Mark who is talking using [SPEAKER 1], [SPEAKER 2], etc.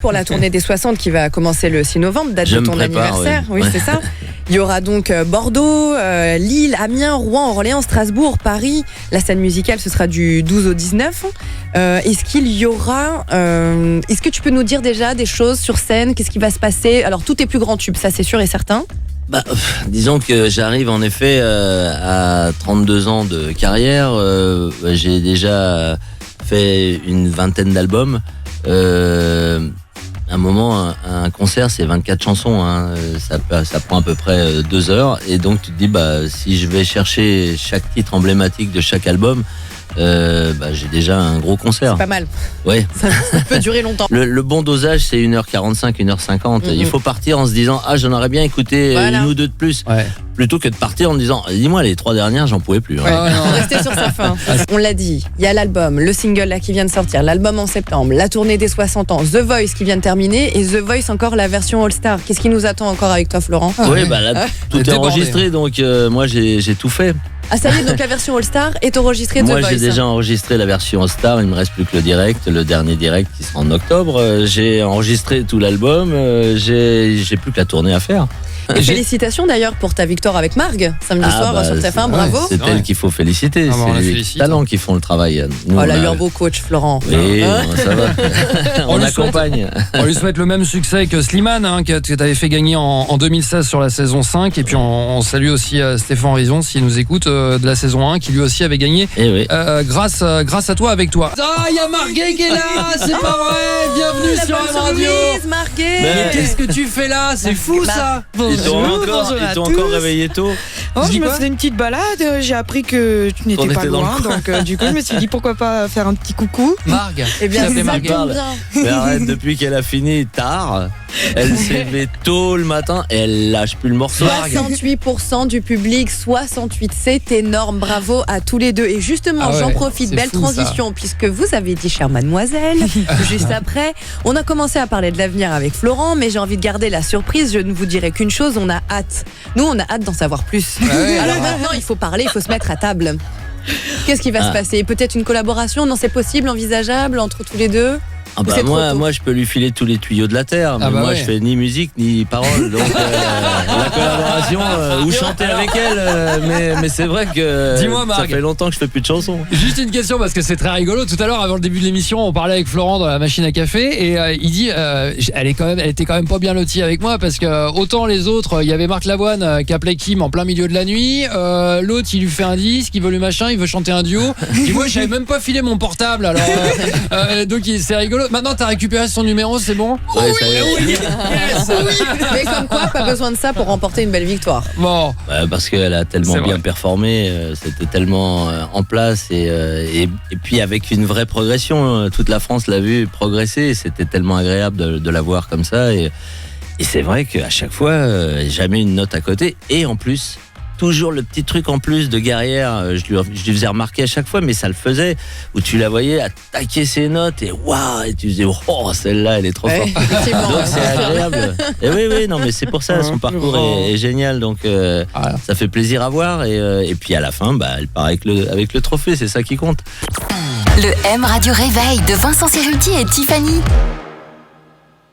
[SPEAKER 1] Pour la tournée des 60 qui va commencer le 6 novembre, date de ton anniversaire.
[SPEAKER 2] Ouais.
[SPEAKER 1] Oui, c'est ça. Il y aura donc Bordeaux, Lille, Amiens, Rouen, Orléans, Strasbourg, Paris. La scène musicale, ce sera du 12 au 19. Est-ce qu'il y aura... est-ce que tu peux nous dire déjà des choses sur scène? Qu'est-ce qui va se passer? Alors, tout est plus grand tube, ça c'est sûr et certain.
[SPEAKER 2] Disons que j'arrive en effet à 32 ans de carrière. J'ai déjà fait une vingtaine d'albums. À un moment, un concert, c'est 24 chansons. Ça prend à peu près 2 heures. Et donc, tu te dis, si je vais chercher chaque titre emblématique de chaque album, j'ai déjà un gros concert.
[SPEAKER 1] C'est pas mal.
[SPEAKER 2] Ouais.
[SPEAKER 1] Ça peut durer longtemps.
[SPEAKER 2] Le bon dosage, c'est 1h45, 1h50. Il faut partir en se disant, j'en aurais bien écouté une ou deux de plus.
[SPEAKER 3] Ouais.
[SPEAKER 2] Plutôt que de partir en me disant, dis-moi, les 3 dernières, j'en pouvais plus.
[SPEAKER 1] Ouais. Faut rester sur sa fin. On l'a dit, il y a l'album, le single là qui vient de sortir, l'album en septembre, la tournée des 60 ans, The Voice qui vient de terminer et The Voice encore la version All-Star. Qu'est-ce qui nous attend encore avec toi, Florent?
[SPEAKER 2] Oui, là, tout est enregistré, donc moi j'ai tout fait.
[SPEAKER 1] Ah, ça y est, donc la version All-Star est enregistrée de The Voice.
[SPEAKER 2] Moi j'ai déjà enregistré la version All-Star, il me reste plus que le dernier direct qui sera en octobre. J'ai enregistré tout l'album, j'ai plus que la tournée à faire.
[SPEAKER 1] Et félicitations d'ailleurs pour ta victoire avec Marg samedi soir sur TF1, bravo.
[SPEAKER 2] C'est elle qu'il faut féliciter, c'est les talents qui font le travail. Nous,
[SPEAKER 1] elle a eu un beau coach, Florent.
[SPEAKER 2] Oui, ça va. On accompagne.
[SPEAKER 3] On lui souhaite le même succès que Slimane, que tu avais fait gagner en 2016 sur la saison 5. Et puis on salue aussi Stéphane Rizon, s'il nous écoute, de la saison 1, qui lui aussi avait gagné grâce à toi, avec toi. Il y a Marguet qui est là, c'est pas vrai. Bienvenue sur M Radio.
[SPEAKER 1] Marguet.
[SPEAKER 3] Mais qu'est-ce que tu fais là? C'est fou ça.
[SPEAKER 2] Ils t'ont encore réveillé tôt.
[SPEAKER 4] Je me faisais une petite balade, j'ai appris que tu n'étais pas loin, donc du coup je me suis dit pourquoi pas faire un petit coucou.
[SPEAKER 3] Marg.
[SPEAKER 1] Eh bien,
[SPEAKER 3] c'est
[SPEAKER 1] Marguet.
[SPEAKER 2] Mais arrête, depuis qu'elle a fini tard, elle s'est levée tôt le matin et elle lâche plus le morceau.
[SPEAKER 1] 68% du public, 68, c'est énorme. Bravo à tous les deux. Et justement, j'en profite, belle transition, puisque vous avez dit, chère mademoiselle, juste après, on a commencé à parler de l'avenir avec Florent, mais j'ai envie de garder la surprise. Je ne vous dirai qu'une chose, on a hâte. Nous, on a hâte d'en savoir plus. Alors maintenant, il faut parler, il faut se mettre à table. Qu'est-ce qui va se passer? Peut-être une collaboration? Non, c'est possible, envisageable entre tous les deux?
[SPEAKER 2] Moi je peux lui filer tous les tuyaux de la terre, mais je fais ni musique ni parole, donc la collaboration ou chanter avec elle, mais c'est vrai que
[SPEAKER 3] dis-moi, Marg,
[SPEAKER 2] ça fait longtemps que je fais plus de chansons.
[SPEAKER 3] Juste une question parce que c'est très rigolo. Tout à l'heure, avant le début de l'émission, on parlait avec Florent dans la machine à café et il dit elle était quand même pas bien lotie avec moi parce que autant les autres, il y avait Marc Lavoine qui appelait Kim en plein milieu de la nuit, l'autre il lui fait un disque, il veut le machin, il veut chanter un duo. Et moi j'avais même pas filé mon portable, alors donc c'est rigolo. Maintenant t'as récupéré son numéro, c'est bon?
[SPEAKER 2] Ouais, ça y est.
[SPEAKER 1] Oui. Mais comme quoi, pas besoin de ça pour remporter une belle victoire.
[SPEAKER 3] Bon.
[SPEAKER 2] Parce qu'elle a tellement bien performé, c'était tellement en place et puis avec une vraie progression, toute la France l'a vu progresser, c'était tellement agréable de la voir comme ça et c'est vrai qu'à chaque fois, jamais une note à côté et en plus toujours le petit truc en plus de guerrière, je lui faisais remarquer à chaque fois, mais ça le faisait, où tu la voyais attaquer ses notes et waouh, et tu disais celle-là elle est trop forte. Donc c'est agréable. Et oui, non mais c'est pour ça, son parcours est génial, donc ça fait plaisir à voir et puis à la fin, elle part avec le trophée, c'est ça qui compte.
[SPEAKER 5] Le M Radio Réveil de Vincent Cerruti et Tiffany.